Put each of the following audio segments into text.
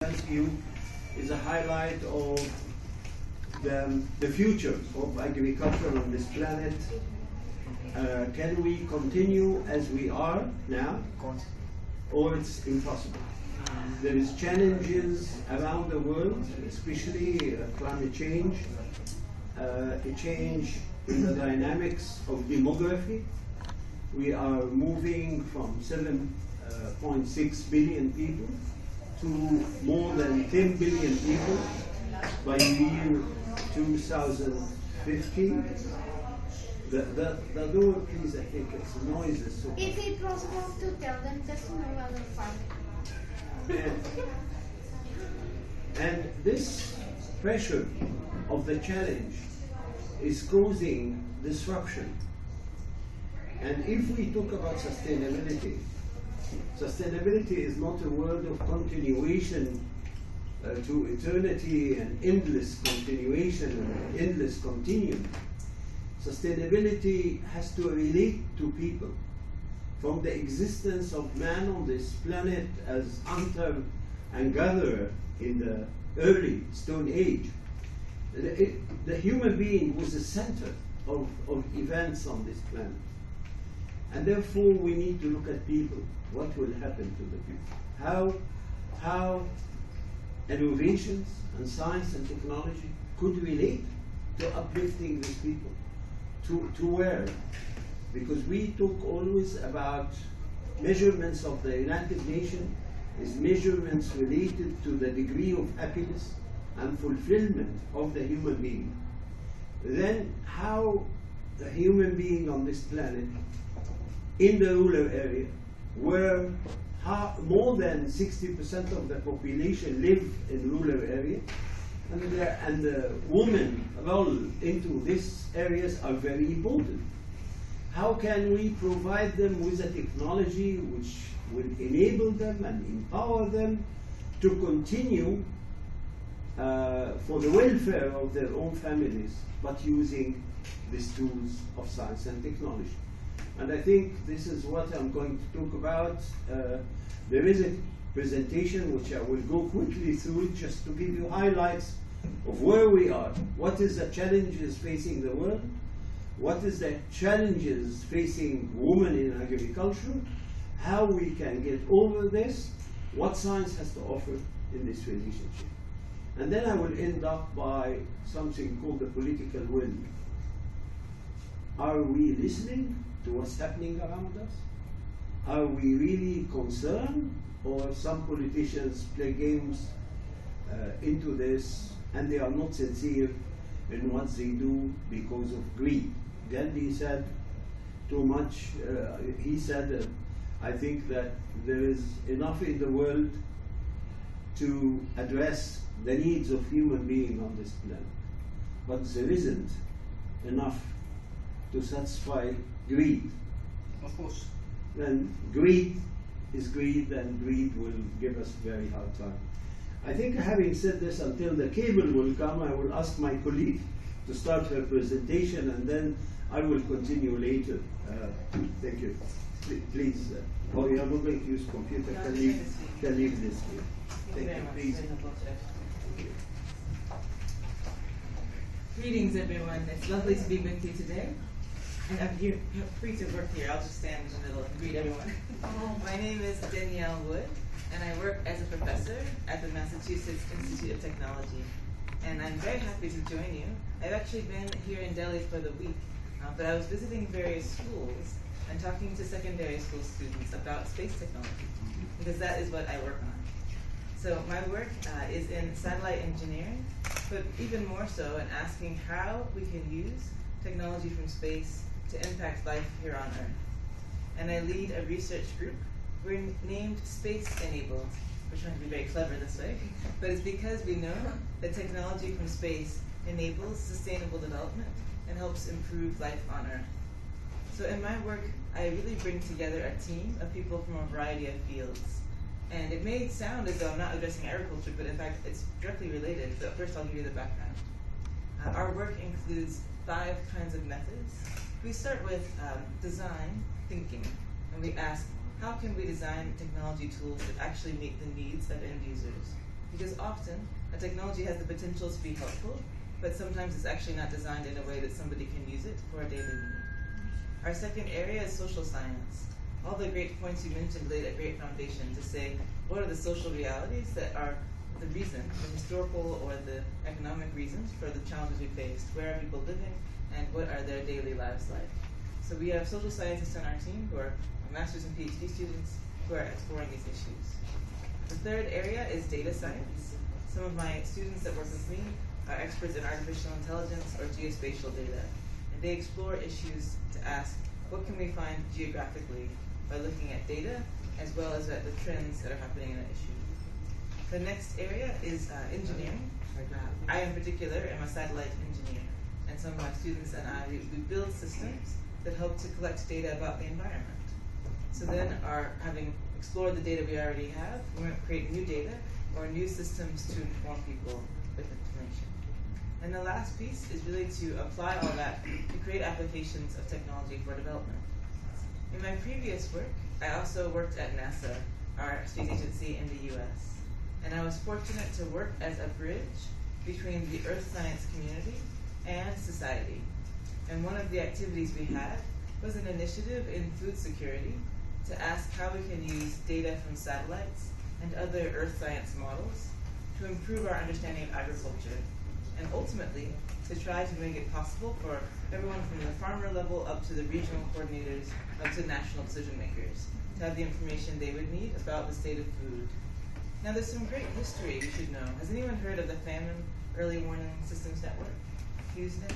view is a highlight of the future of agriculture on this planet. Can we continue as we are now, or it's impossible? There is challenges around the world, especially climate change, a change in the dynamics of demography. We are moving from 7.6 billion people to more than 10 billion people by the year 2050. The door, please, I think it's noises. So is it possible to tell them there's no other farming? And this pressure of the challenge is causing disruption. And if we talk about sustainability, sustainability is not a word of continuation to eternity and endless continuation and endless continuum. Sustainability has to relate to people. From the existence of man on this planet as hunter and gatherer in the early Stone Age, the human being was the center of events on this planet. And therefore we need to look at people. What will happen to the people? How innovations and science and technology could relate to uplifting these people. To where? Because we talk always about measurements of the United Nations is measurements related to the degree of happiness and fulfillment of the human being. Then how the human being on this planet in the rural area, where more than 60% of the population live in rural area, and the women role into these areas are very important. How can we provide them with a technology which will enable them and empower them to continue for the welfare of their own families, but using these tools of science and technology? And I think this is what I'm going to talk about. There is a presentation which I will go quickly through just to give you highlights of where we are. What is the challenges facing the world? What is the challenges facing women in agriculture? How we can get over this? What science has to offer in this relationship? And then I will end up by something called the political will. Are we listening to what's happening around us? Are we really concerned, or some politicians play games into this and they are not sincere in what they do because of greed? Gandhi said too much. He said, I think that there is enough in the world to address the needs of human beings on this planet, but there isn't enough to satisfy greed. Of course. Then greed is greed, and greed will give us very hard time. I think having said this, until the cable will come, I will ask my colleague to start her presentation, and then I will continue later. Thank you. Please, oh, you are not going to use computer, can leave this here. Thank you, please. Greetings, everyone. It's lovely to be with you today. And you're free to work here. I'll just stand in the middle and greet everyone. My name is Danielle Wood, and I work as a professor at the Massachusetts Institute of Technology. And I'm very happy to join you. I've actually been here in Delhi for the week, but I was visiting various schools and talking to secondary school students about space technology, because that is what I work on. So my work is in satellite engineering, but even more so in asking how we can use technology from space to impact life here on Earth. And I lead a research group. We're named Space Enabled. We're trying to be very clever this way, but it's because we know that technology from space enables sustainable development and helps improve life on Earth. So in my work, I really bring together a team of people from a variety of fields. And it may sound as though I'm not addressing agriculture, but in fact, it's directly related. So first, I'll give you the background. Our work includes 5 kinds of methods. We start with design thinking, and we ask, how can we design technology tools that actually meet the needs of end users? because often a technology has the potential to be helpful, but sometimes it's actually not designed in a way that somebody can use it for a daily need. Our second area is social science. All the great points you mentioned laid a great foundation to say what are the social realities that are the reason, the historical or the economic reasons for the challenges we faced, where are people living, and what are their daily lives like. So we have social scientists on our team who are master's and PhD students who are exploring these issues. The third area is data science. Some of my students that work with me are experts in artificial intelligence or geospatial data, and they explore issues to ask, what can we find geographically by looking at data as well as at the trends that are happening in an issue. The next area is engineering. I in particular am a satellite engineer, and some of my students and I, we build systems that help to collect data about the environment. So then, having explored the data we already have, we want to create new data or new systems to inform people with information. And the last piece is really to apply all that to create applications of technology for development. In my previous work, I also worked at NASA, our space agency in the US. And I was fortunate to work as a bridge between the earth science community and society. And one of the activities we had was an initiative in food security to ask how we can use data from satellites and other earth science models to improve our understanding of agriculture, and ultimately to try to make it possible for everyone from the farmer level up to the regional coordinators up to national decision makers to have the information they would need about the state of food. Now there's some great history you should know. Has anyone heard of the Famine Early Warning Systems Network, FuseNet?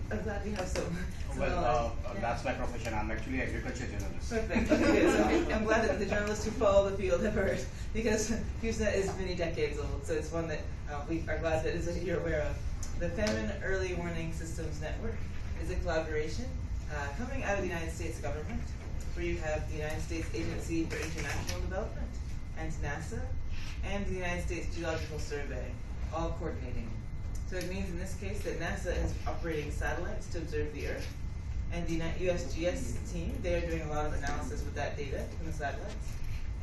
I'm glad we have some. That's my profession. I'm actually an agriculture journalist. Perfect. Okay, good. So I'm glad that the journalists who follow the field have heard, because FuseNet is many decades old, so it's one that we are glad that you're aware of. The Famine Early Warning Systems Network is a collaboration coming out of the United States government, where you have the United States Agency for International Development, and NASA, and the United States Geological Survey, all coordinating. So it means in this case that NASA is operating satellites to observe the Earth, and the USGS team, they are doing a lot of analysis with that data from the satellites,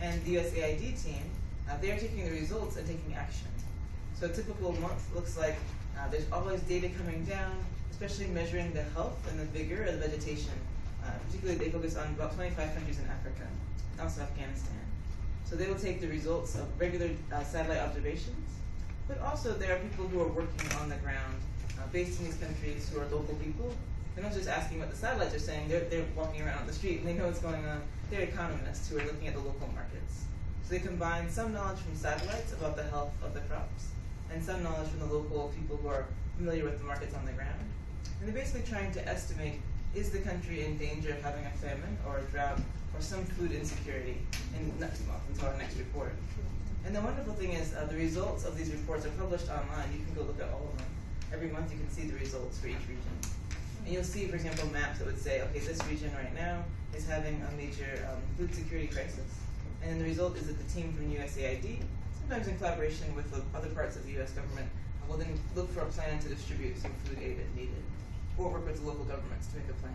and the USAID team, they are taking the results and taking action. So a typical month looks like there's always data coming down, especially measuring the health and the vigor of the vegetation. Particularly they focus on about 25 countries in Africa, and also Afghanistan. So they will take the results of regular satellite observations, but also there are people who are working on the ground based in these countries who are local people. They're not just asking what the satellites are saying, they're walking around on the street and they know what's going on. They're economists who are looking at the local markets. So they combine some knowledge from satellites about the health of the crops and some knowledge from the local people who are familiar with the markets on the ground. And they're basically trying to estimate, is the country in danger of having a famine or a drought or some food insecurity in next month until our next report. And the wonderful thing is the results of these reports are published online. You can go look at all of them. Every month you can see the results for each region. And you'll see, for example, maps that would say, okay, this region right now is having a major food security crisis. And then the result is that the team from USAID, sometimes in collaboration with the other parts of the US government, will then look for a plan to distribute some food aid if needed, or work with the local governments to make a plan.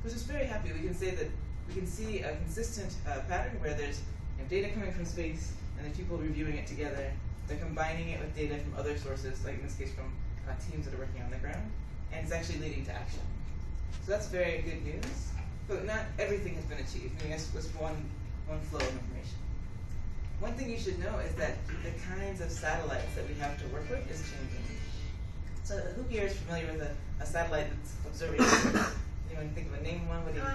We're just very happy. We can say that we can see a consistent pattern where there's data coming from space, and then people reviewing it together. They're combining it with data from other sources, like in this case from teams that are working on the ground, and it's actually leading to action. So that's very good news, but not everything has been achieved. I mean, that's just one flow of information. One thing you should know is that the kinds of satellites that we have to work with is changing. So who here is familiar with a satellite that's observing? Anyone think of a name one? What do you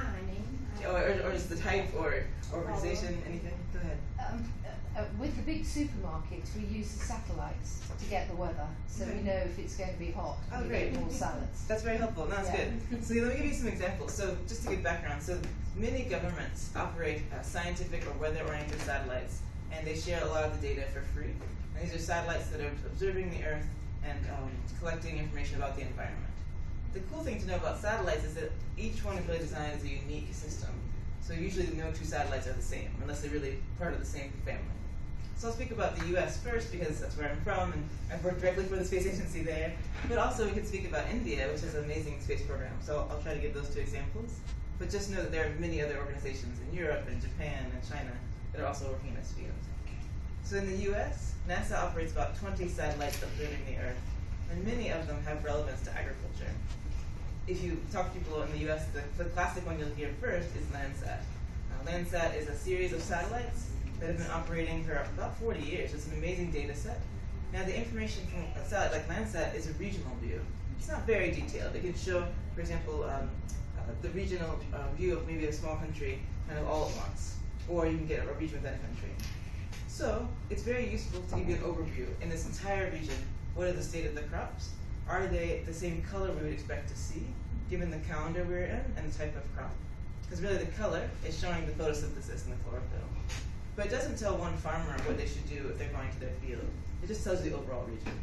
or is the type or organization, anything? Go ahead. With the big supermarkets, we use the satellites to get the weather, so we know if it's going to be hot. Oh, we great. get more salads. That's very helpful. No, that's good. So let me give you some examples. So just to give background, so many governments operate scientific or weather-oriented satellites, and they share a lot of the data for free. And these are satellites that are observing the Earth and collecting information about the environment. The cool thing to know about satellites is that each one is really designed as a unique system. So usually no two satellites are the same, unless they're really part of the same family. So I'll speak about the US first, because that's where I'm from, and I've worked directly for the space agency there. But also we could speak about India, which is an amazing space program. So I'll try to give those two examples. But just know that there are many other organizations in Europe and Japan and China that are also working in this field. So in the US, NASA operates about 20 satellites observing the Earth, and many of them have relevance to agriculture. If you talk to people in the US, the classic one you'll hear first is Landsat. Landsat is a series of satellites that have been operating for about 40 years. It's an amazing data set. Now the information from a satellite like Landsat is a regional view. It's not very detailed. It can show, for example, the regional view of maybe a small country kind of all at once, or you can get a region within a country. So it's very useful to give you an overview in this entire region. What are the state of the crops? Are they the same color we would expect to see, given the calendar we're in and the type of crop? Because really the color is showing the photosynthesis and the chlorophyll. But it doesn't tell one farmer what they should do if they're going to their field. It just tells you the overall region.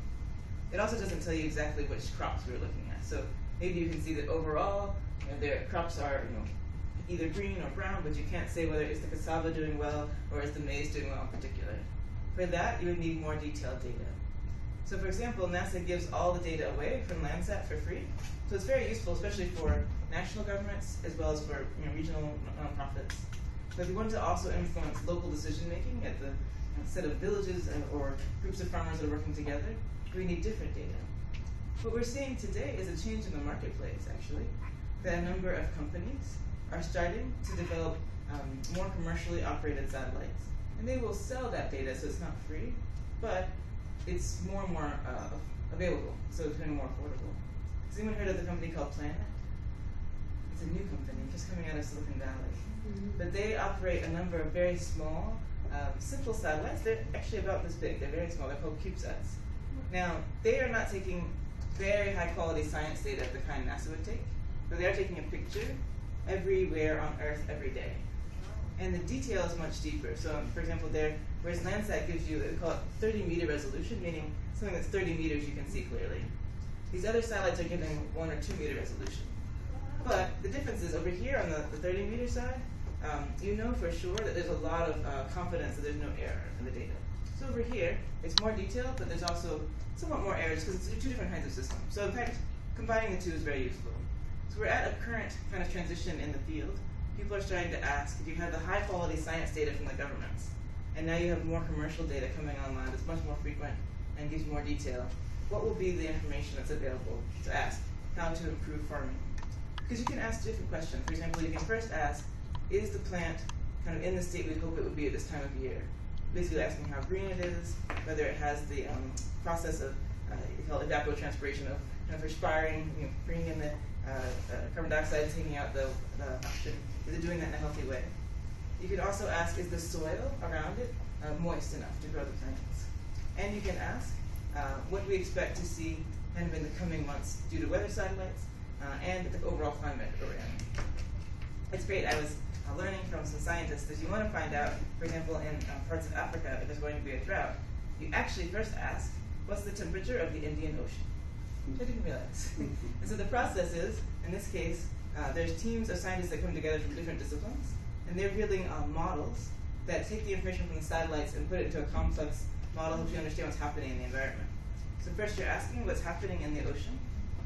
It also doesn't tell you exactly which crops we're looking at. So maybe you can see that overall, their crops are either green or brown, but you can't say whether it's the cassava doing well or is the maize doing well in particular. For that, you would need more detailed data. So for example, NASA gives all the data away from Landsat for free. So it's very useful, especially for national governments as well as for regional nonprofits. So if you want to also influence local decision making at the set of villages or groups of farmers that are working together, we need different data. What we're seeing today is a change in the marketplace, actually. That a number of companies are starting to develop more commercially operated satellites. And they will sell that data, so it's not free, but it's more and more available, so it's becoming more affordable. Has anyone heard of the company called Planet? It's a new company, just coming out of Silicon Valley. But they operate a number of very small, simple satellites. They're actually about this big. They're very small. They're called CubeSats. Now, they are not taking very high-quality science data of the kind NASA would take, but they are taking a picture everywhere on Earth every day. And the detail is much deeper. So, for example, whereas Landsat gives you, they call it 30-meter resolution, meaning something that's 30 meters you can see clearly. These other satellites are giving 1 or 2 meter resolution. But the difference is over here on the 30-meter side, you know for sure that there's a lot of confidence that there's no error in the data. So over here, it's more detailed, but there's also somewhat more errors because it's two different kinds of systems. So in fact, combining the two is very useful. So we're at a current kind of transition in the field. People are starting to ask, if you have the high quality science data from the governments, and now you have more commercial data coming online that's much more frequent and gives you more detail, what will be the information that's available to ask how to improve farming? Because you can ask different questions. For example, you can first ask, is the plant kind of in the state we'd hope it would be at this time of year? Basically asking how green it is, whether it has the process of, they call it evapotranspiration, of kind of perspiring, bringing in the carbon dioxide and taking out the oxygen. Is it doing that in a healthy way? You could also ask, is the soil around it moist enough to grow the plants? And you can ask, what do we expect to see kind of in the coming months due to weather satellites and the overall climate we're in. It's great. I was learning from some scientists that you want to find out, for example, in parts of Africa, if there's going to be a drought, you actually first ask, what's the temperature of the Indian Ocean? Which I didn't realize. And so the process is, in this case, there's teams of scientists that come together from different disciplines, and they're building models that take the information from the satellites and put it into a complex model to help you understand what's happening in the environment. So first you're asking what's happening in the ocean,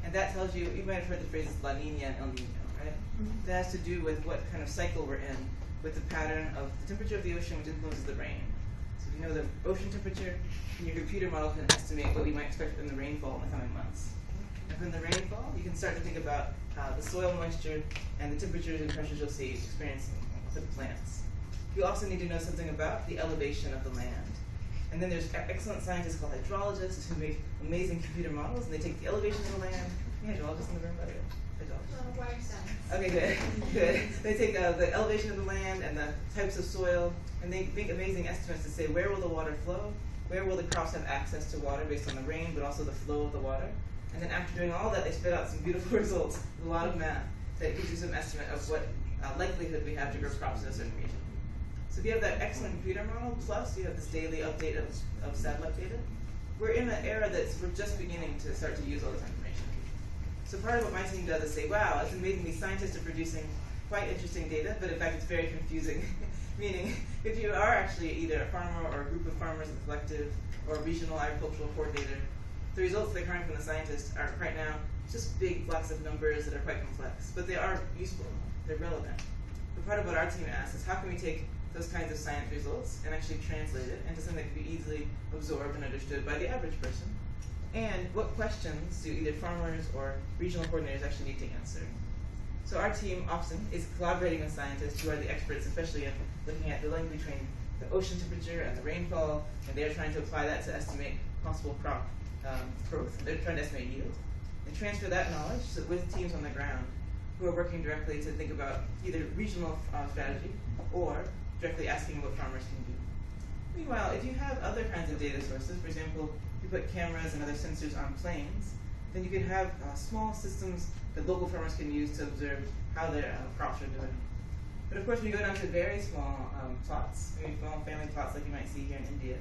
and that tells you, you might have heard the phrases La Nina and El Nino, right? Mm-hmm. That has to do with what kind of cycle we're in, with the pattern of the temperature of the ocean, which influences the rain. So if you know the ocean temperature, your computer model can estimate what we might expect in the rainfall in the coming months. And from the rainfall, you can start to think about the soil moisture and the temperatures and pressures you'll see experiencing the plants. You also need to know something about the elevation of the land. And then there's excellent scientists called hydrologists who make amazing computer models, and they take the elevation of the land. Any hydrologists in the room, by the way? Water science. Okay, good, good. They take the elevation of the land and the types of soil, and they make amazing estimates to say where will the water flow, where will the crops have access to water based on the rain, but also the flow of the water. And then after doing all that, they spit out some beautiful results, a lot of math, that gives you some estimate of what likelihood we have to grow crops in a certain region. So if you have that excellent computer model, plus you have this daily update of satellite data, we're in an era we're just beginning to start to use all this information. So part of what my team does is say, wow, it's amazing, these scientists are producing quite interesting data, but in fact it's very confusing. Meaning, if you are actually either a farmer or a group of farmers, a collective, or a regional agricultural coordinator, the results that are coming from the scientists are right now just big blocks of numbers that are quite complex, but they are useful, they're relevant. But part of what our team asks is how can we take those kinds of science results and actually translate it into something that can be easily absorbed and understood by the average person? And what questions do either farmers or regional coordinators actually need to answer? So our team often is collaborating with scientists who are the experts, especially in looking at the link between the ocean temperature and the rainfall, and they're trying to apply that to estimate possible crop growth. They're trying to estimate yield. And transfer that knowledge with teams on the ground who are working directly to think about either regional strategy or directly asking what farmers can do. Meanwhile, if you have other kinds of data sources, for example, you put cameras and other sensors on planes, then you could have small systems that local farmers can use to observe how their crops are doing. But of course, when you go down to very small plots, maybe small family plots like you might see here in India,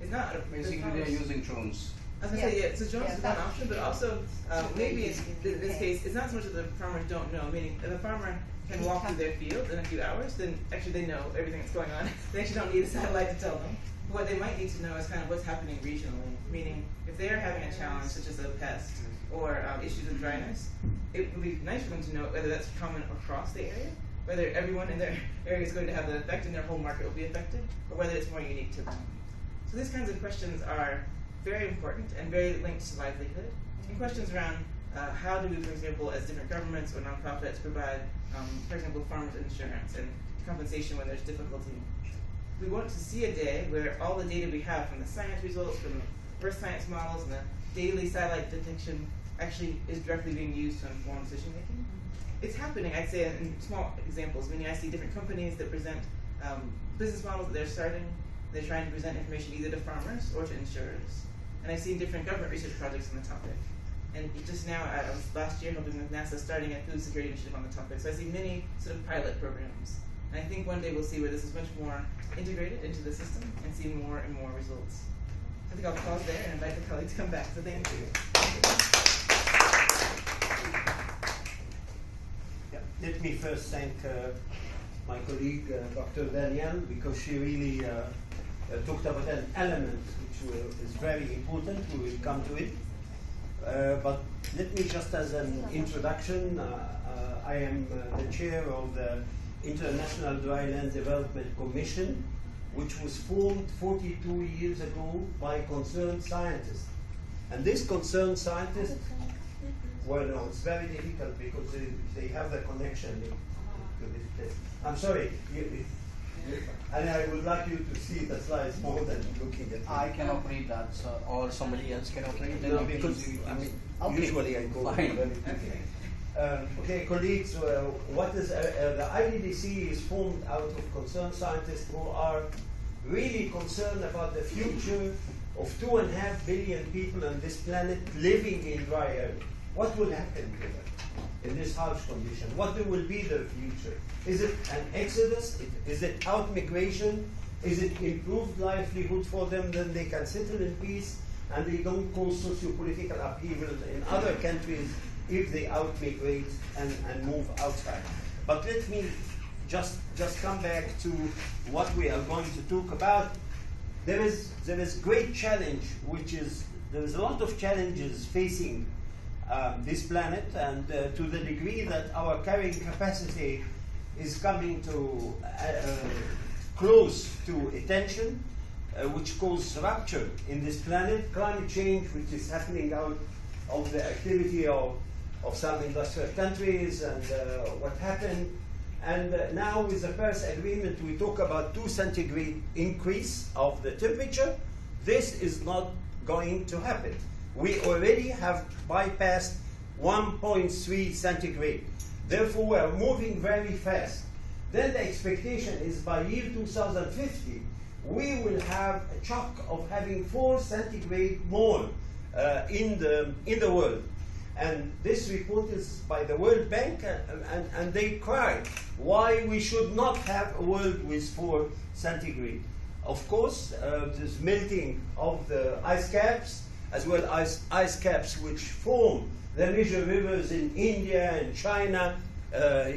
it's not Basically, they're using drones. I was going to say, yeah, so drones is one option, but also maybe in this case, it's not so much that the farmers don't know, meaning if a farmer can walk through their field in a few hours, then actually they know everything that's going on. They actually don't need a satellite to tell them. But what they might need to know is kind of what's happening regionally, meaning if they're having a challenge such as a pest or issues with dryness, it would be nice for them to know whether that's common across the area, whether everyone in their area is going to have that effect and their whole market will be affected, or whether it's more unique to them. So these kinds of questions are very important and very linked to livelihood. And questions around how do we, for example, as different governments or nonprofits provide, for example, farmers insurance and compensation when there's difficulty. We want to see a day where all the data we have from the science results, from the earth science models and the daily satellite detection actually is directly being used to inform decision making. It's happening, I'd say, in small examples, meaning I see different companies that present business models that they're starting. They're trying to present information either to farmers or to insurers. And I've seen different government research projects on the topic. And just now, I was last year helping with NASA starting a food security initiative on the topic. So I see many sort of pilot programs. And I think one day we'll see where this is much more integrated into the system and see more and more results. I think I'll pause there and invite the colleagues to come back. So thank you. Yeah. Let me first thank my colleague, Dr. Danielle, because she really talked about an element which is very important. We will come to it. But let me just as an introduction, I am the chair of the International Dryland Development Commission, which was formed 42 years ago by concerned scientists. And this concerned scientists, well, no, it's very difficult because they have the connection to this place. I'm sorry, and I would like you to see the slides more than looking at them. I cannot read that, so, or somebody else cannot read it. No, because usually I go very quickly. Okay, colleagues, what is the IDDC is formed out of concerned scientists who are really concerned about the future of 2.5 billion people on this planet living in dry areas. What will happen to them in this harsh condition? What will be their future? Is it an exodus? Is it out-migration? Is it improved livelihood for them? Then they can settle in peace and they don't cause socio-political upheaval in other countries if they out-migrate and move outside. But let me just come back to what we are going to talk about. There is great challenge, which is there is a lot of challenges facing this planet, and to the degree that our carrying capacity is coming to close to attention, which causes rupture in this planet. Climate change, which is happening out of the activity of some industrial countries, and what happened. And now with the Paris Agreement, we talk about 2 centigrade increase of the temperature. This is not going to happen. We already have bypassed 1.3 centigrade. Therefore, we are moving very fast. Then the expectation is by year 2050, we will have a shock of having 4 centigrade more in the world. And this report is by the World Bank, and they cry why we should not have a world with 4 centigrade. Of course, there's melting of the ice caps, as well as ice caps which form the major rivers in India and China,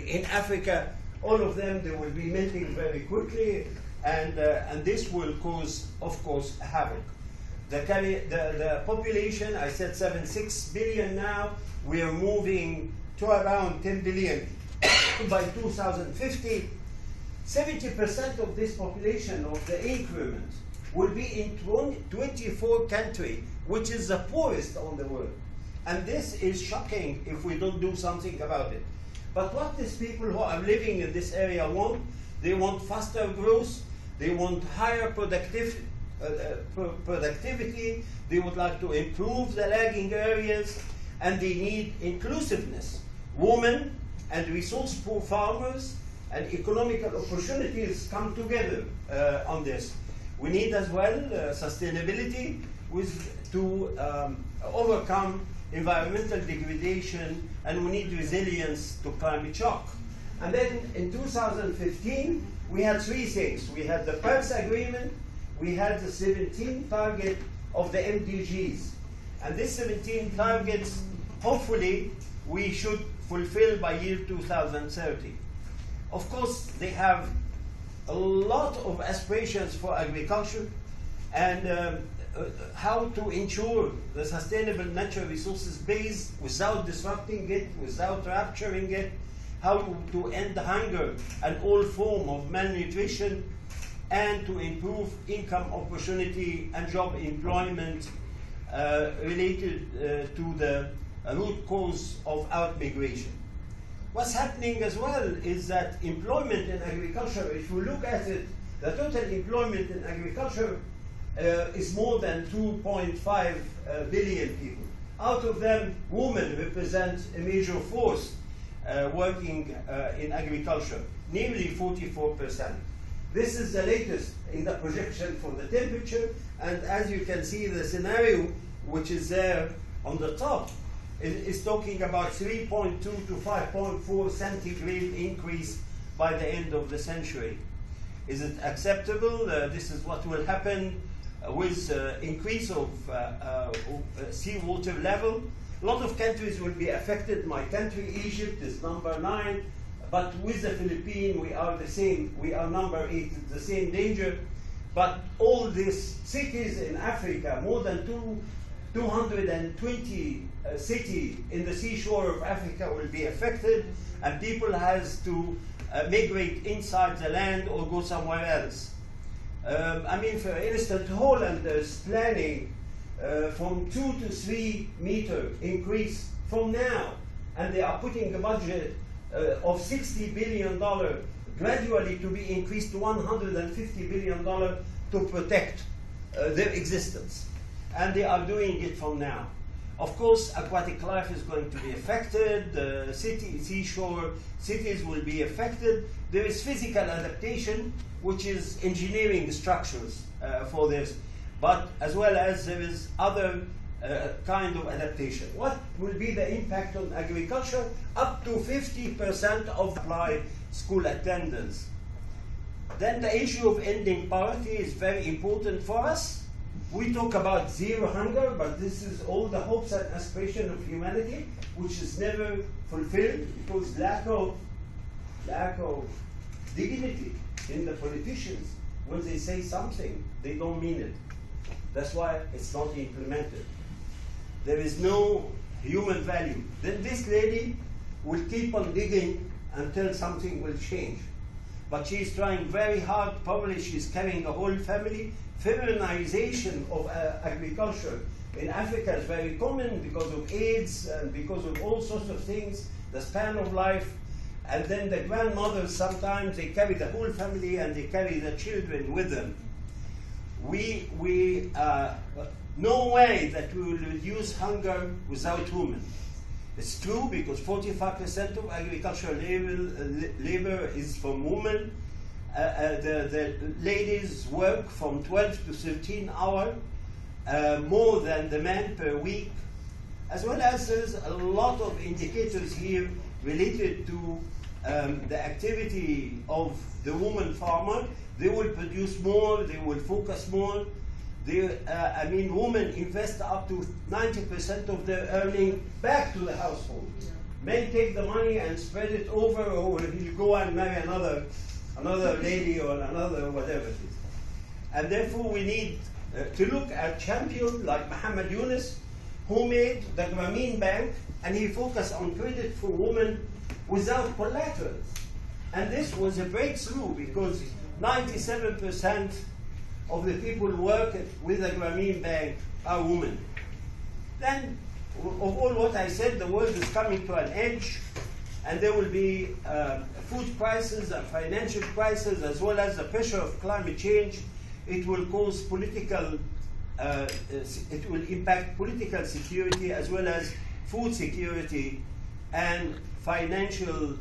in Africa. All of them, they will be melting very quickly, and this will cause, of course, havoc. The population, I said 7.6 billion now. We are moving to around 10 billion by 2050. 70% of this population of the increment will be in 24 countries, which is the poorest on the world. And this is shocking if we don't do something about it. But what these people who are living in this area want, they want faster growth, they want higher productivity, they would like to improve the lagging areas, and they need inclusiveness. Women and resource-poor farmers and economical opportunities come together on this. We need as well sustainability to overcome environmental degradation, and we need resilience to climate shock. And then in 2015, we had three things. We had the Paris Agreement, we had the 17 target of the MDGs. And these 17 targets, hopefully, we should fulfill by year 2030. Of course, they have a lot of aspirations for agriculture and how to ensure the sustainable natural resources base without disrupting it, without rupturing it, how to end hunger and all form of malnutrition, and to improve income opportunity and job employment related to the root cause of out-migration. What's happening as well is that employment in agriculture, if you look at it, the total employment in agriculture is more than 2.5 billion people. Out of them, women represent a major force working in agriculture, nearly 44%. This is the latest in the projection for the temperature, and as you can see, the scenario which is there on the top is talking about 3.2 to 5.4 centigrade increase by the end of the century. Is it acceptable? This is what will happen with increase of seawater level. A lot of countries will be affected. My country, Egypt, is number 9, but with the Philippines, we are the same. We are number 8, the same danger. But all these cities in Africa, more than 220 cities in the seashore of Africa will be affected, and people has to migrate inside the land or go somewhere else. I mean, for instance, Holland is planning from 2 to 3 meter increase from now, and they are putting a budget of $60 billion gradually to be increased to $150 billion to protect their existence. And they are doing it from now. Of course, aquatic life is going to be affected, seashore cities will be affected. There is physical adaptation, which is engineering structures for this, but as well as there is other kind of adaptation. What will be the impact on agriculture? Up to 50% of applied school attendance. Then the issue of ending poverty is very important for us. We talk about zero hunger, but this is all the hopes and aspiration of humanity, which is never fulfilled because lack of dignity in the politicians. When they say something, they don't mean it. That's why it's not implemented. There is no human value. Then this lady will keep on digging until something will change. But she's trying very hard. Probably she's carrying a whole family. Feminization of agriculture in Africa is very common because of AIDS and because of all sorts of things, the span of life. And then the grandmothers, sometimes they carry the whole family and they carry the children with them. No way that we will reduce hunger without women. It's true because 45% of agricultural labor is from women. The ladies work from 12 to 13 hours, more than the men per week, as well as there's a lot of indicators here related to the activity of the woman farmer. They will produce more, they will focus more. Women invest up to 90% of their earning back to the household. Men take the money and spread it over, or he'll go and marry another lady or another whatever it is. And therefore we need to look at champions like Muhammad Yunus, who made the Grameen Bank, and he focused on credit for women without collaterals. And this was a breakthrough because 97% of the people who work with the Grameen Bank are women. Then, of all what I said, the world is coming to an edge, and there will be food crisis and financial crisis, as well as the pressure of climate change. It will cause political, it will impact political security, as well as food security and financial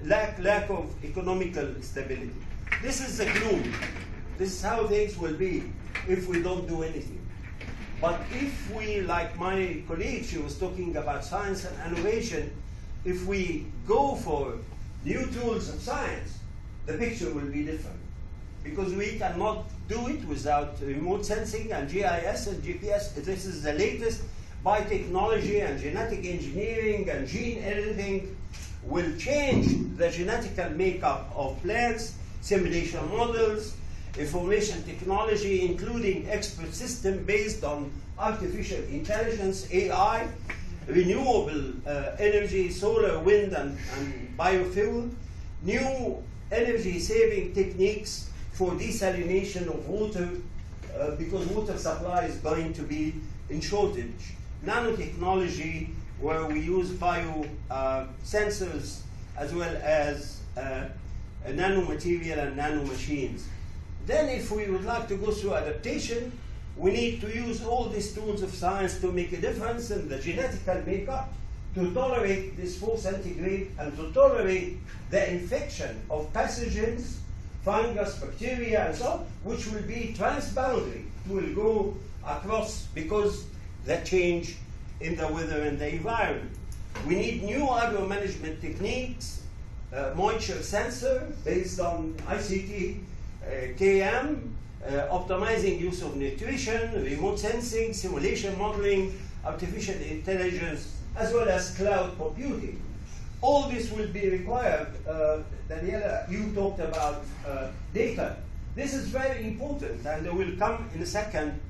lack of economical stability. This is the gloom. This is how things will be if we don't do anything. But if we, like my colleague, she was talking about science and innovation, if we go for new tools of science, the picture will be different. Because we cannot do it without remote sensing and GIS and GPS. This is the latest biotechnology, and genetic engineering and gene editing will change the genetical makeup of plants, simulation models, information technology, including expert system based on artificial intelligence, AI, renewable energy, solar, wind, and biofuel, new energy-saving techniques for desalination of water, because water supply is going to be in shortage. Nanotechnology, where we use bio sensors as well as nanomaterial and nanomachines. Then if we would like to go through adaptation, we need to use all these tools of science to make a difference in the genetical makeup, to tolerate this 4 centigrade and to tolerate the infection of pathogens, fungus, bacteria, and so on, which will be transboundary. It will go across because the change in the weather and the environment. We need new agro management techniques, moisture sensor based on ICT, KM, optimizing use of nutrition, remote sensing, simulation modeling, artificial intelligence, as well as cloud computing. All this will be required. Daniela, you talked about data. This is very important, and we'll come in a second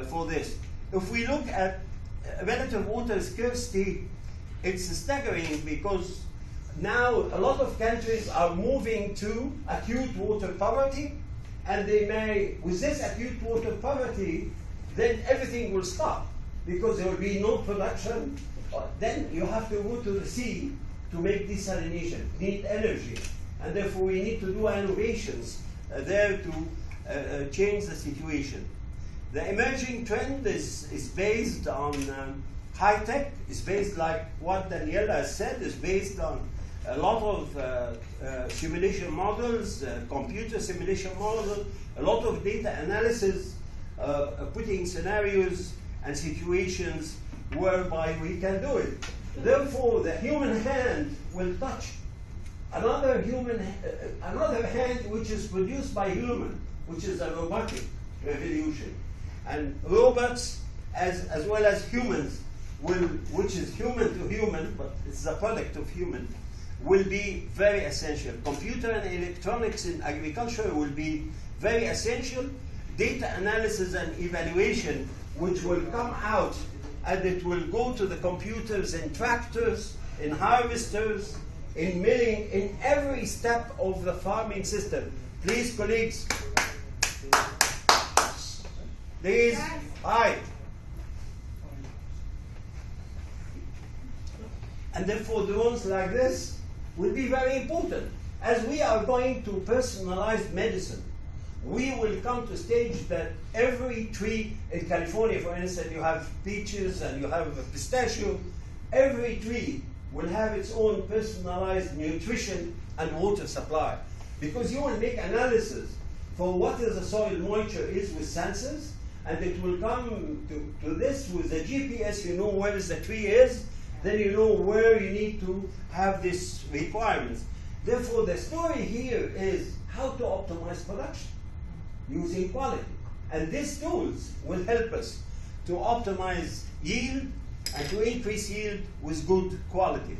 for this. If we look at relative water scarcity, it's staggering because now a lot of countries are moving to acute water poverty, and they may, with this acute water poverty, then everything will stop because there will be no production. Then you have to go to the sea to make desalination, need energy, and therefore we need to do innovations there to change the situation. The emerging trend is based on high tech, is based, like what Daniela has said, is based on a lot of simulation models, computer simulation models, a lot of data analysis, putting scenarios and situations whereby we can do it. Therefore, the human hand will touch another hand which is produced by human, which is a robotic revolution. And robots, as well as humans, which is human to human, but it's a product of human, will be very essential. Computer and electronics in agriculture will be very essential. Data analysis and evaluation, which will come out, and it will go to the computers in tractors, in harvesters, in milling, in every step of the farming system. Please, colleagues. Please. Hi. And therefore, drones like this will be very important. As we are going to personalized medicine, we will come to a stage that every tree in California, for instance, you have peaches and you have pistachio, every tree will have its own personalized nutrition and water supply. Because you will make analysis for what is the soil moisture is with sensors, and it will come to this with the GPS. You know where the tree is, then you know where you need to have these requirements. Therefore, the story here is how to optimize production using quality. And these tools will help us to optimize yield and to increase yield with good quality.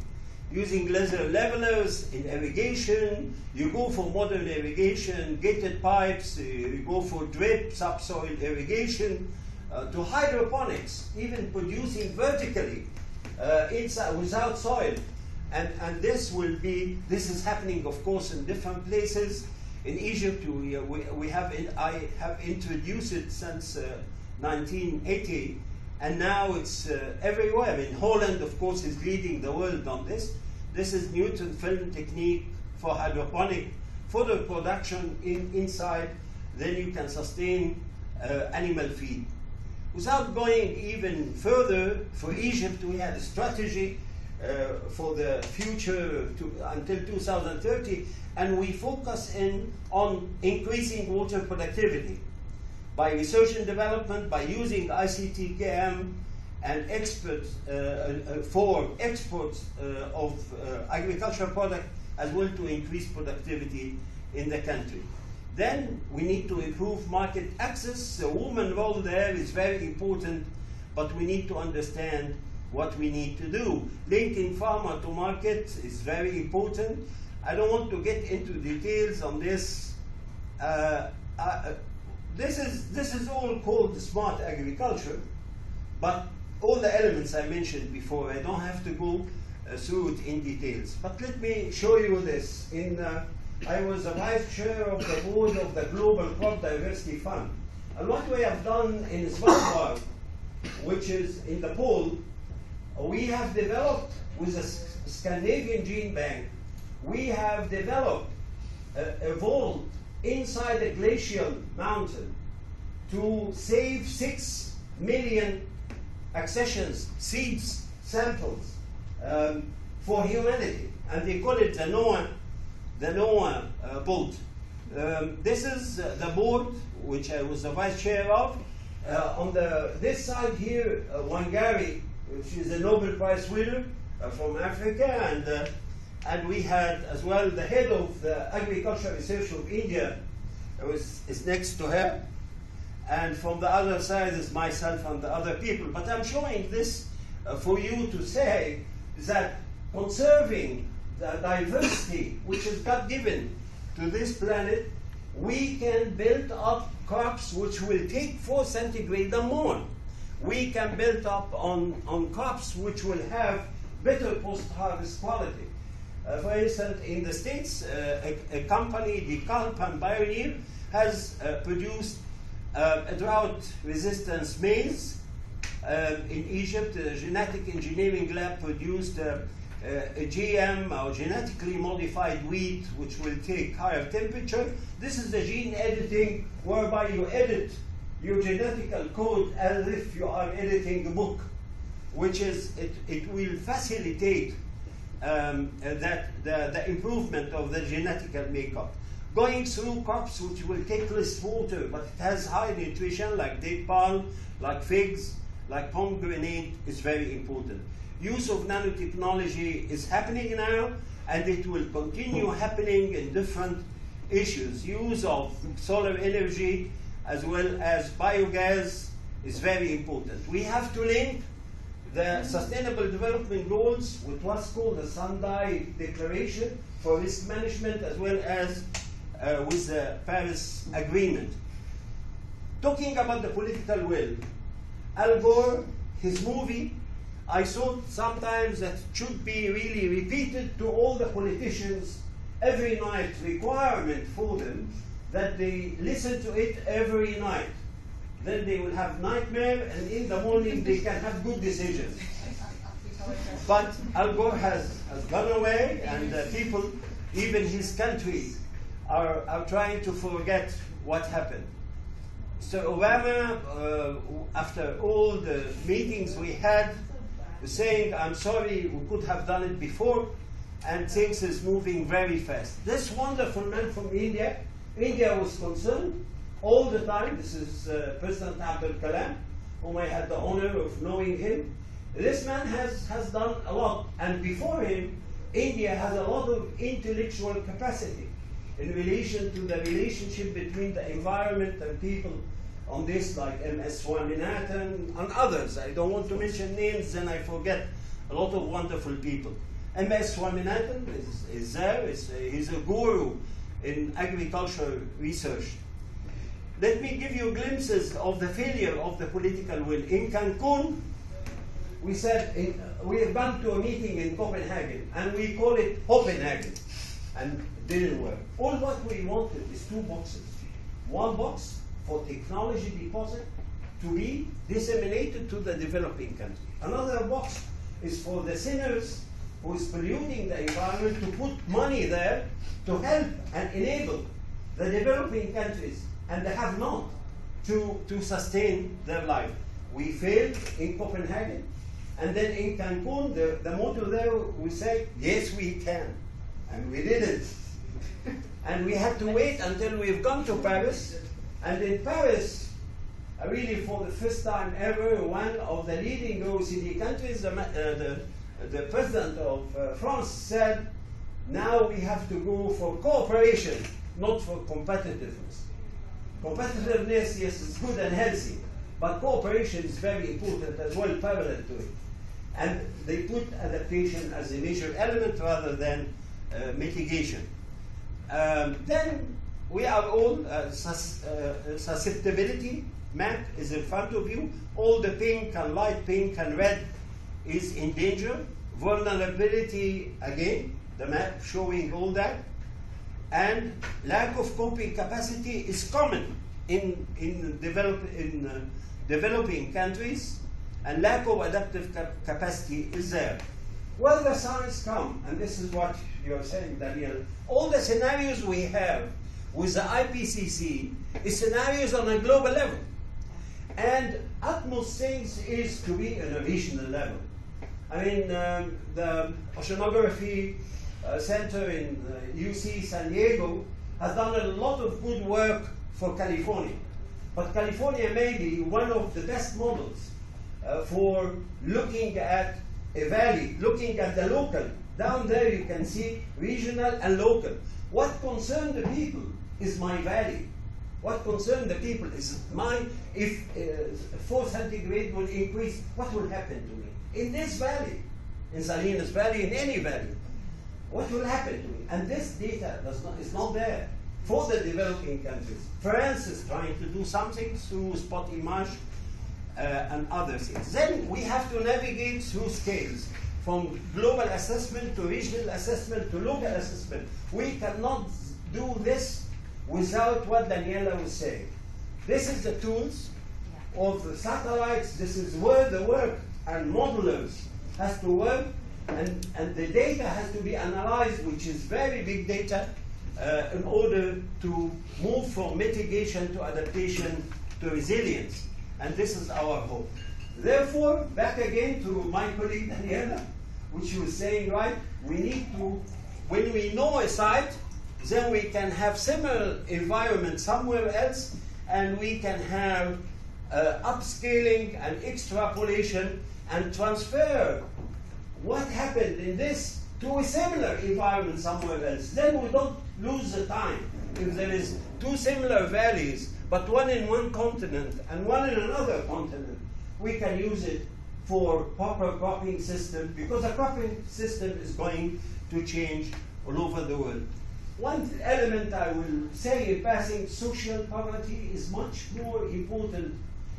Using laser levelers in irrigation, you go for modern irrigation, gated pipes, you go for drip, subsoil irrigation, to hydroponics, even producing vertically, inside, without soil. And this is happening, of course, in different places. In Egypt, I have introduced it since 1980, and now it's everywhere. In Holland, of course, is leading the world on this. This is Newton film technique for hydroponic fodder production inside. Then you can sustain animal feed. Without going even further, for Egypt, we had a strategy for the future until 2030, and we focus on increasing water productivity by research and development, by using ICT-KM and experts for exports of agricultural products, as well to increase productivity in the country. Then we need to improve market access. The woman role there is very important, but we need to understand what we need to do. Linking farmer to market is very important. I don't want to get into details on this. This is all called smart agriculture, but all the elements I mentioned before, I don't have to go through it in details. But let me show you this. I was a vice chair of the board of the Global Crop Diversity Fund. And what we have done in Svalbard, which is in the pole, we have developed with a Scandinavian gene bank, we have developed a vault inside a glacial mountain to save 6 million accessions, seeds, samples for humanity. And they call it the NOAA boat. This is the board which I was the vice chair of. On this side here, Wangari, she is a Nobel Prize winner from Africa, and we had as well the head of the Agricultural Research of India is next to her, and from the other side is myself and the other people. But I'm showing this for you to say that conserving the diversity which is God given to this planet, we can build up crops which will take 4 centigrade or more. We can build up on crops which will have better post-harvest quality. For instance, in the States, a company, DeKalb and Pioneer, has produced a drought-resistant maize. In Egypt, a genetic engineering lab produced a GM, or genetically modified wheat, which will take higher temperature. This is the gene editing, whereby you edit your genetical code as if you are editing a book, which is, it will facilitate the improvement of the genetical makeup. Going through crops which will take less water, but it has high nutrition, like date palm, like figs, like pomegranate, is very important. Use of nanotechnology is happening now, and it will continue happening in different issues. Use of solar energy as well as biogas is very important. We have to link the Sustainable Development Goals with what's called the Sendai Declaration for Risk Management, as well as with the Paris Agreement. Talking about the political will, Al Gore, his movie, I thought sometimes that should be really repeated to all the politicians every night, requirement for them that they listen to it every night. Then they will have nightmare, and in the morning they can have good decisions. But Al Gore has gone away, and people, even his country, are trying to forget what happened. So Obama, after all the meetings we had, was saying, I'm sorry, we could have done it before, and things is moving very fast. This wonderful man from India was concerned all the time. This is President Abdul Kalam, whom I had the honor of knowing him. This man has done a lot, and before him, India has a lot of intellectual capacity in relation to the relationship between the environment and people on this, like MS Swaminathan and others. I don't want to mention names, then I forget a lot of wonderful people. MS Swaminathan is there. He's a guru in agricultural research. Let me give you glimpses of the failure of the political will. In Cancun, we said, we have gone to a meeting in Copenhagen, and we call it Copenhagen, and it didn't work. All what we wanted is 2 boxes. One box for technology deposit to be disseminated to the developing country. Another box is for the sinners who is polluting the environment to put money there to help and enable the developing countries and the have-not to sustain their life. We failed in Copenhagen, and then in Cancun, the motto there, we say, yes, we can. And we didn't. And we had to wait until we've gone to Paris. And in Paris, really for the first time ever, one of the leading OECD countries, the president of France said, now we have to go for cooperation, not for competitiveness. Competitiveness, yes, is good and healthy, but cooperation is very important as well, parallel to it. And they put adaptation as a major element rather than mitigation. Then we are all susceptibility map is in front of you. All the pink and light pink and red is in danger. Vulnerability, again, the map showing all that. And lack of coping capacity is common in developing countries, and lack of adaptive capacity is there. Well, the science come, and this is what you're saying, Daniel. All the scenarios we have with the IPCC is scenarios on a global level. And utmost things is to be on a regional level. I mean, the Oceanography Center in UC San Diego has done a lot of good work for California. But California may be one of the best models for looking at a valley, looking at the local. Down there you can see regional and local. What concerns the people is my valley. What concerns the people is if 4 centigrade will increase, what will happen to me? In this valley, in Salinas Valley, in any valley, what will happen to me? And this data is not there for the developing countries. France is trying to do something through Spot Image and other things. Then we have to navigate through scales, from global assessment to regional assessment to local assessment. We cannot do this without what Daniela was saying. This is the tools of the satellites. This is where the work and modelers has to work, and the data has to be analyzed, which is very big data, in order to move from mitigation to adaptation to resilience. And this is our hope. Therefore, back again to my colleague Daniela, which was saying, right, we need to, when we know a site, then we can have similar environment somewhere else, and we can have upscaling and extrapolation and transfer what happened in this to a similar environment somewhere else. Then we don't lose the time. If there is 2 similar valleys, but one in one continent and one in another continent, we can use it for proper cropping system, because the cropping system is going to change all over the world. One element I will say in passing, social poverty is much more important,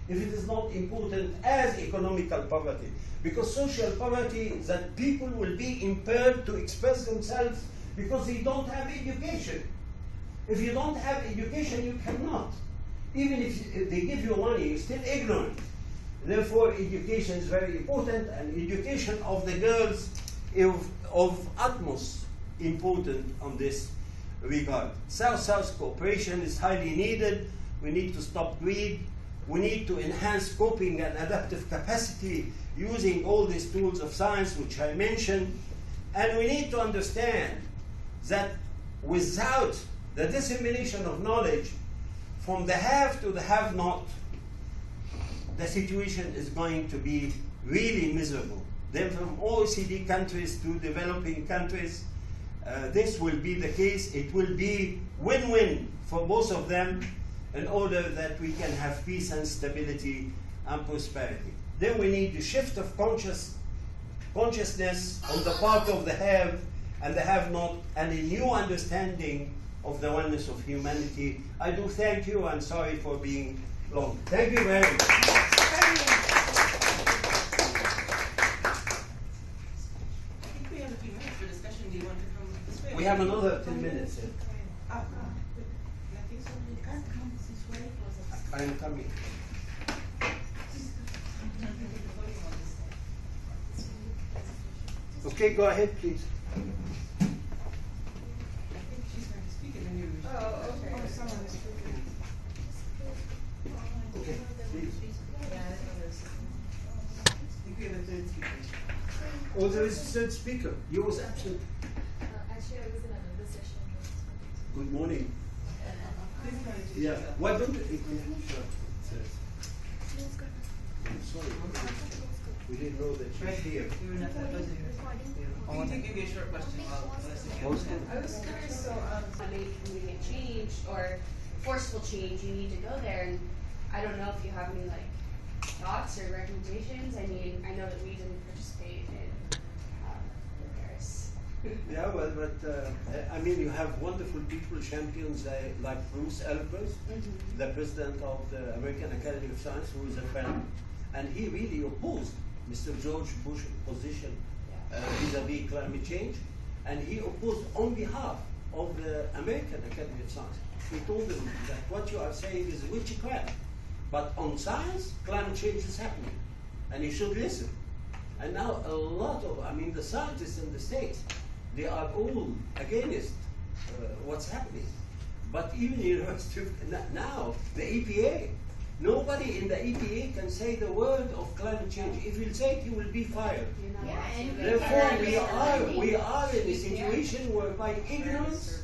if it is not important, as economical poverty. Because social poverty is that people will be impaired to express themselves because they don't have education. If you don't have education, you cannot. Even if they give you money, you're still ignorant. Therefore, education is very important, and education of the girls is of utmost importance on this regard. South-South cooperation is highly needed. We need to stop greed. We need to enhance coping and adaptive capacity using all these tools of science which I mentioned. And we need to understand that without the dissemination of knowledge from the have to the have-not, the situation is going to be really miserable. Then from OECD countries to developing countries, this will be the case. It will be win-win for both of them in order that we can have peace and stability and prosperity. Then we need the shift of consciousness on the part of the have and the have-not, and a new understanding of the oneness of humanity. I do thank you. I'm sorry for being long. Thank you very much. 13 minutes. I am coming. Okay, go ahead, please. Okay, please. Oh, there is a third speaker. You was absent. Actually, I was in another session. Good morning. Yeah. Why don't you? Sure. I'm sorry. We didn't know that she's here. We were not supposed to. We can take maybe a short question while listening. I was curious, so to make immediate change or forceful change, you need to go there, and I don't know if you have any like thoughts or recommendations. I mean, I know that we didn't participate in Paris. Yeah, well, but I mean, you have wonderful people, champions like Bruce Elpers, the president of the American Academy of Science, who is a friend, and he really opposed Mr. George Bush's position vis-a-vis climate change, and he opposed on behalf of the American Academy of Science. He told them that what you are saying is witchcraft, but on science, climate change is happening, and you should listen. And now a lot of, I mean, the scientists in the States, they are all against what's happening. But even university now, the EPA, nobody in the EPA can say the word of climate change. If you say it, you will be fired. Therefore, we are in a situation whereby ignorance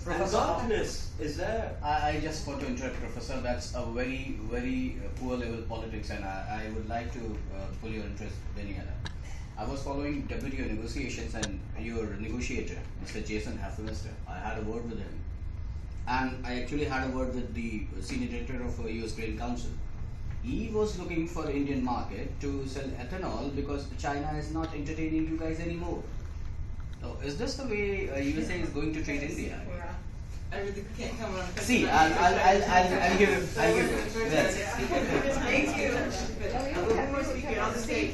and darkness is there. I just want to interrupt, Professor. That's a very, very poor level politics, and I would like to pull your interest, Daniela. I was following WTO negotiations, and your negotiator, Mr. Jason Hafenster, I had a word with him. And I actually had a word with the senior director of US Grain Council. He was looking for Indian market to sell ethanol because China is not entertaining you guys anymore. So is this the way USA is going to treat India? I really can't come on. See, I'll give it. I'll give it. Yes. Thank you. One more speaker on the stage.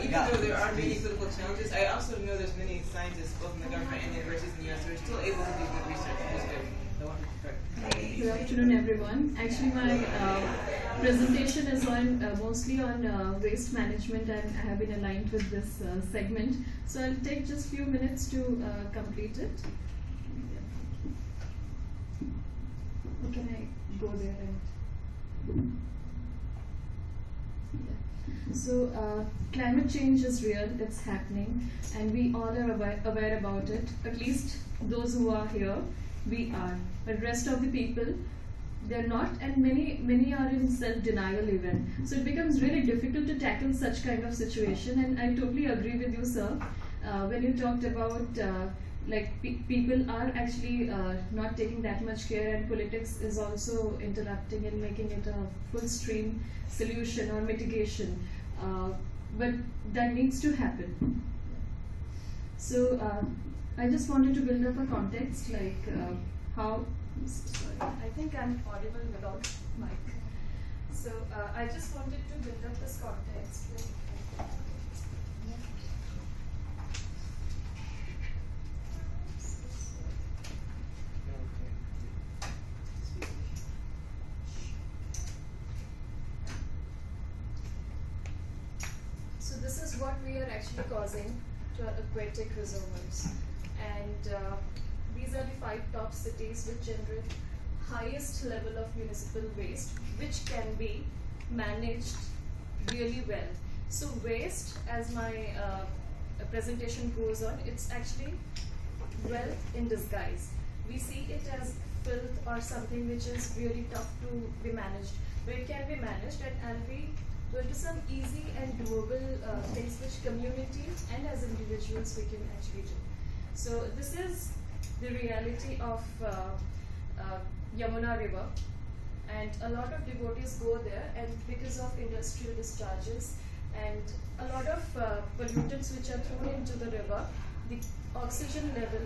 Even though there are many political challenges, I also know there's many scientists, both in the government and universities in the US, who are still able to do good research. Good afternoon, everyone. Actually, my presentation is on mostly on waste management, and I have been aligned with this segment. So I'll take just few minutes to complete it. Or can I go there and? Yeah. So climate change is real; it's happening, and we all are aware about it. At least those who are here. We are, but rest of the people, they're not, and many are in self-denial even. So it becomes really difficult to tackle such kind of situation. And I totally agree with you, sir, when you talked about people are actually not taking that much care, and politics is also interrupting and making it a full stream solution or mitigation. But that needs to happen. So. I just wanted to build up a context, like how. Sorry, I think I'm audible without mic. So I just wanted to build up this context. So this is what we are actually causing to our aquatic reservoirs. And these are the 5 top cities which generate highest level of municipal waste, which can be managed really well. So waste, as my presentation goes on, it's actually wealth in disguise. We see it as filth or something which is really tough to be managed, but it can be managed, and I'll be going to some easy and doable things which community and as individuals we can actually do. So this is the reality of Yamuna River, and a lot of devotees go there, and because of industrial discharges and a lot of pollutants which are thrown into the river, the oxygen level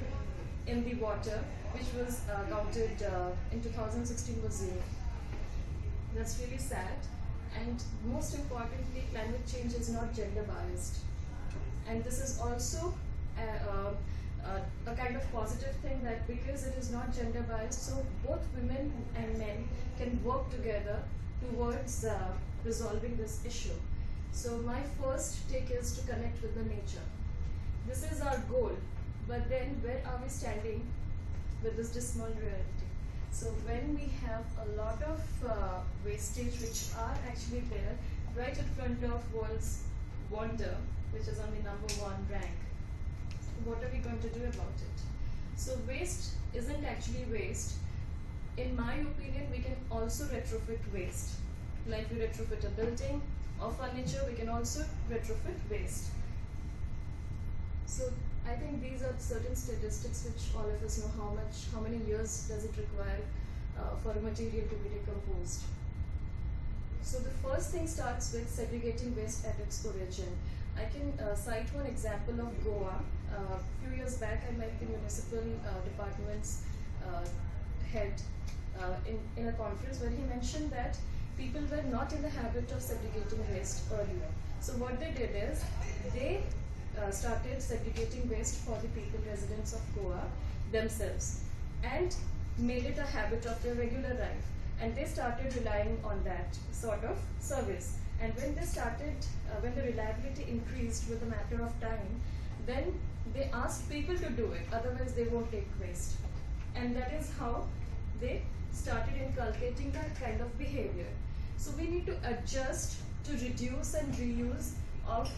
in the water, which was counted in 2016, was 0. That's really sad. And most importantly, climate change is not gender biased. And this is also a kind of positive thing, that because it is not gender biased, so both women and men can work together towards resolving this issue. So my first take is to connect with the nature. This is our goal, but then where are we standing with this dismal reality? So when we have a lot of wastage which are actually there right in front of world's wonder, which is on the #1 rank, what are we going to do about it? So waste isn't actually waste. In my opinion, we can also retrofit waste. Like we retrofit a building or furniture, we can also retrofit waste. So I think these are certain statistics which all of us know how many years does it require for a material to be decomposed. So the first thing starts with segregating waste at its origin. I can cite one example of Goa. A few years back, I met the municipal department's head in a conference where he mentioned that people were not in the habit of segregating waste earlier. So what they did is they started segregating waste for the people residents of Goa themselves and made it a habit of their regular life. And they started relying on that sort of service. And when they started, when the reliability increased with a matter of time, then they asked people to do it, otherwise they won't take waste. And that is how they started inculcating that kind of behavior. So we need to adjust to reduce and reuse of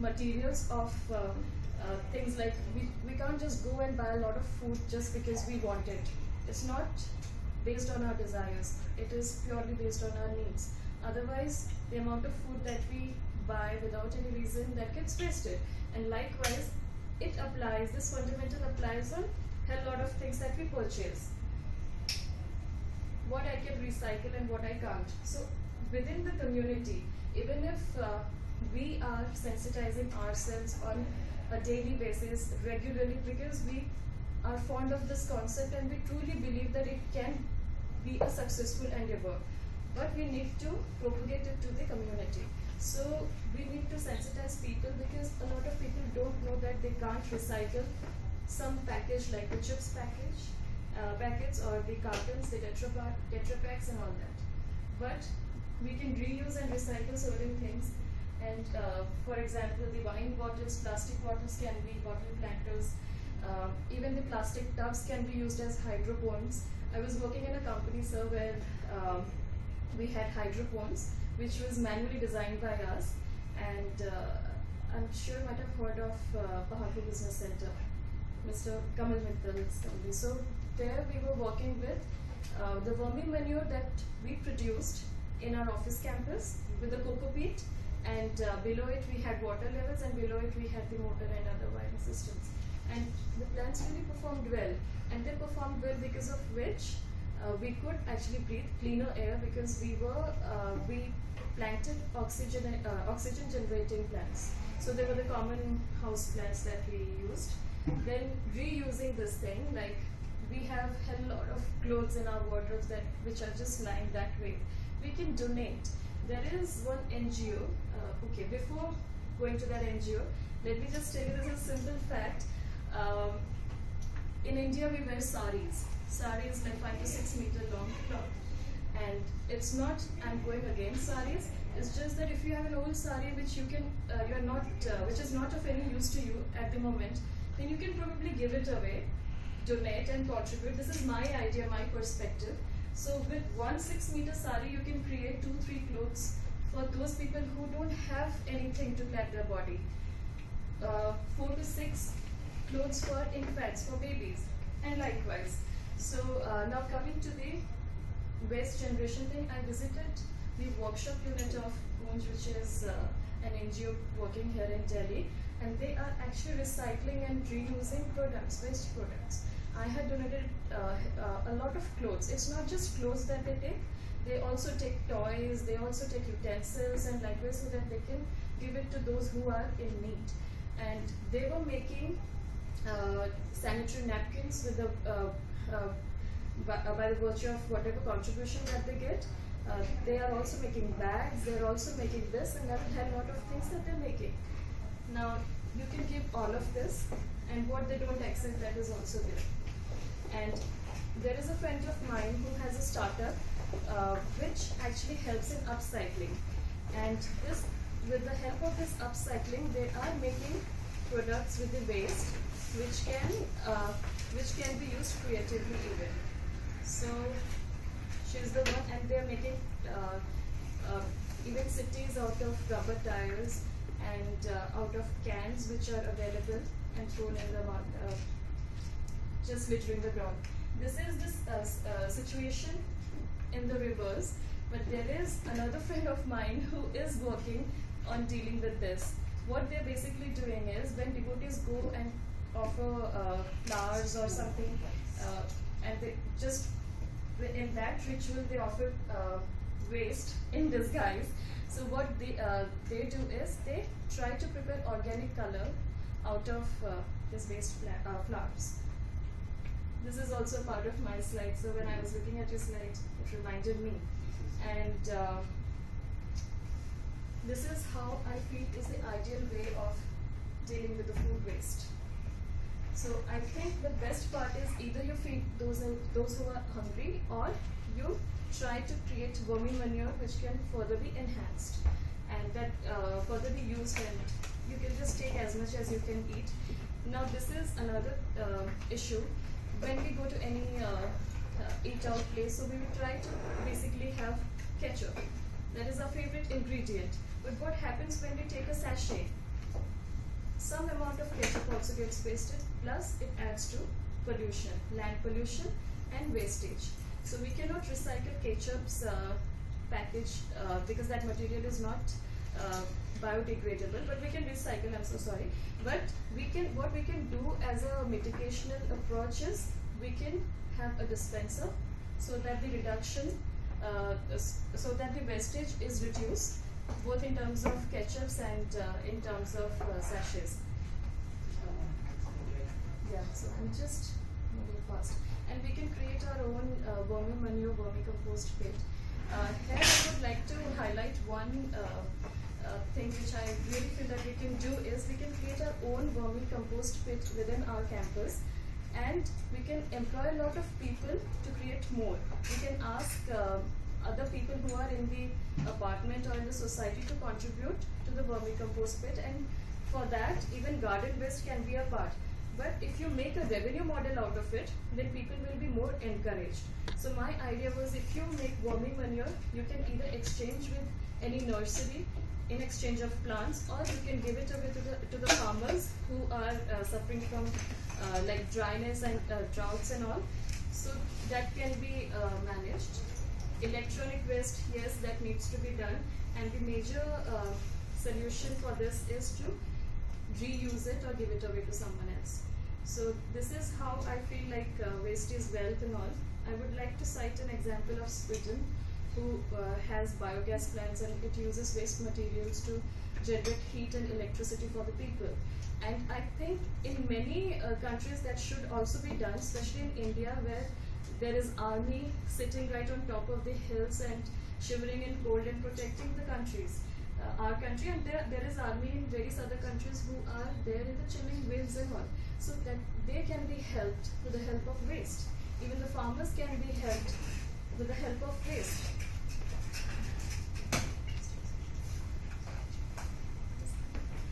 materials, of things like we can't just go and buy a lot of food just because we want it. It's not based on our desires, it is purely based on our needs. Otherwise, the amount of food that we buy without any reason, that gets wasted. And likewise, it applies, this fundamental applies on a lot of things that we purchase. What I can recycle and what I can't. So within the community, even if we are sensitizing ourselves on a daily basis, regularly, because we are fond of this concept and we truly believe that it can be a successful endeavor. But we need to propagate it to the community. So we need to sensitize people, because a lot of people don't know that they can't recycle some package like the chips packets or the cartons, the Tetra packs and all that. But we can reuse and recycle certain things. And for example, the wine bottles, plastic bottles can be bottle planters. Even the plastic tubs can be used as hydroponics. I was working in a company, sir, where we had hydroponics, which was manually designed by us. And I'm sure you might have heard of Pahanpur Business Center, Mr. Kamal Mittal's company. So there we were working with the vermi manure that we produced in our office campus with the cocoa peat, and below it we had water levels, and below it we had the motor and other wiring systems. And the plants really performed well, and they performed well because of which we could actually breathe cleaner air, because we planted oxygen generating plants. So they were the common house plants that we used. Then reusing this thing, like we have a lot of clothes in our wardrobes which are just lying that way. We can donate. There is one NGO. Okay, before going to that NGO, let me just tell you this is a simple fact. In India, we wear saris. Sari is like 5 to 6 meter long cloth. And it's not, I'm going against saris, it's just that if you have an old sari which you can, which is not of any use to you at the moment, then you can probably give it away, donate and contribute. This is my idea, my perspective. So with 1 6 meter sari, you can create 2-3 clothes for those people who don't have anything to clad their body. 4 to 6 clothes for infants, for babies, and likewise. So now coming to the waste generation thing, I visited the workshop unit of Coun, which is an NGO working here in Delhi, and they are actually recycling and reusing products, waste products. I had donated a lot of clothes. It's not just clothes that they take, they also take toys, they also take utensils and likewise, so that they can give it to those who are in need. And they were making sanitary napkins with by the virtue of whatever contribution that they get. They are also making bags, they are also making this, and that had a lot of things that they're making. Now, you can give all of this, and what they don't accept, that is also there. And there is a friend of mine who has a startup which actually helps in upcycling. And this, with the help of this upcycling, they are making products with the waste which can be used creatively even. So she's the one, and they're making even cities out of rubber tires and out of cans which are available and thrown in the just littering the ground. This is this situation in the reverse, but there is another friend of mine who is working on dealing with this. What they're basically doing is, when devotees go and offer flowers or something, and they just, in that ritual they offer waste in disguise. So what they do is, they try to prepare organic color out of this waste flowers. This is also part of my slide, so when I was looking at your slide, it reminded me. And this is how I feel is the ideal way of dealing with the food waste. So I think the best part is, either you feed those who are hungry, or you try to create vermi manure which can further be enhanced and that further be used, and you can just take as much as you can eat. Now this is another issue. When we go to any eat out place, so we will try to basically have ketchup. That is our favorite ingredient. But what happens when we take a sachet? Some amount of ketchup also gets wasted, plus it adds to pollution, land pollution and wastage. So we cannot recycle ketchup's package because that material is not biodegradable, but we can recycle, I'm so sorry. But what we can do as a mitigational approach is, we can have a dispenser so that the reduction, so that the wastage is reduced, both in terms of ketchups and in terms of sachets. Yeah, so I'm just moving fast. And we can create our own vermi manure, vermicompost pit. Here I would like to highlight one thing which I really feel that we can do is, we can create our own vermicompost pit within our campus, and we can employ a lot of people to create more. We can ask other people who are in the apartment or in the society to contribute to the vermicompost pit, and for that even garden waste can be a part. But if you make a revenue model out of it, then people will be more encouraged. So my idea was, if you make vermi manure, you can either exchange with any nursery in exchange of plants, or you can give it away to the farmers who are suffering from like dryness and droughts and all. So that can be managed. Electronic waste, yes, that needs to be done, and the major solution for this is to reuse it or give it away to someone else. So this is how I feel like waste is wealth and all. I would like to cite an example of Sweden, who has biogas plants, and it uses waste materials to generate heat and electricity for the people. And I think in many countries that should also be done, especially in India, where there is army sitting right on top of the hills and shivering in cold and protecting the countries. Our country, and there is army in various other countries who are there in the chilling winds and all, so that they can be helped with the help of waste. Even the farmers can be helped with the help of waste.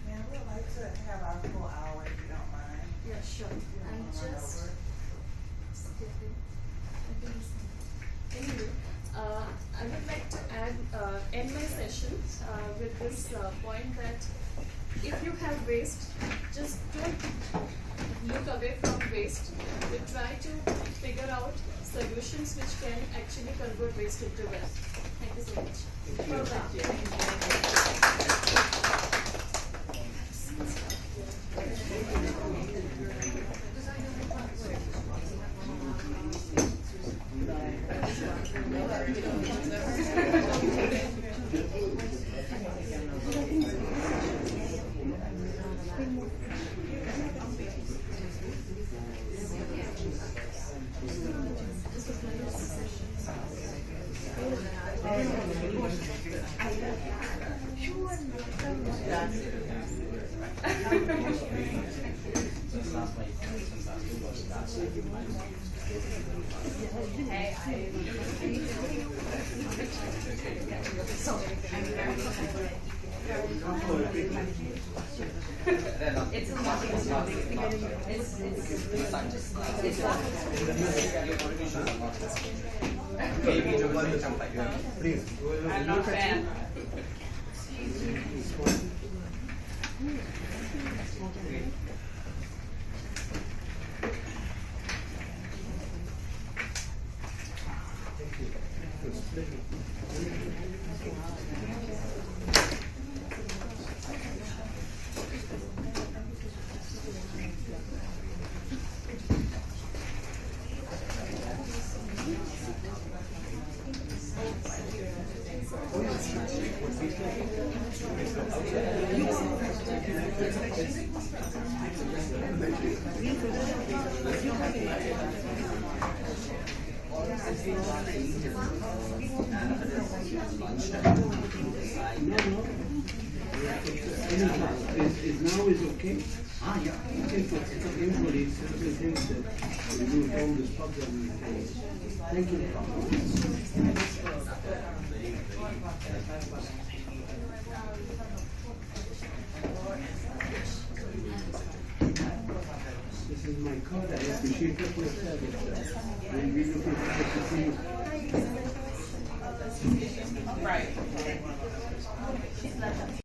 Yeah, we'd like to have our full hour if you don't mind. Yeah, sure. I'm just skipping. Anyway, I would like to end my session with this point that if you have waste, just don't look away from waste. We try to figure out solutions which can actually convert waste into wealth. Thank you so much. Please. I'm not a fan. Now is okay? Yeah. Usually certain things that we do on the spot that we can. Thank you. This is my card. I appreciate it. We'll be looking forward to see you.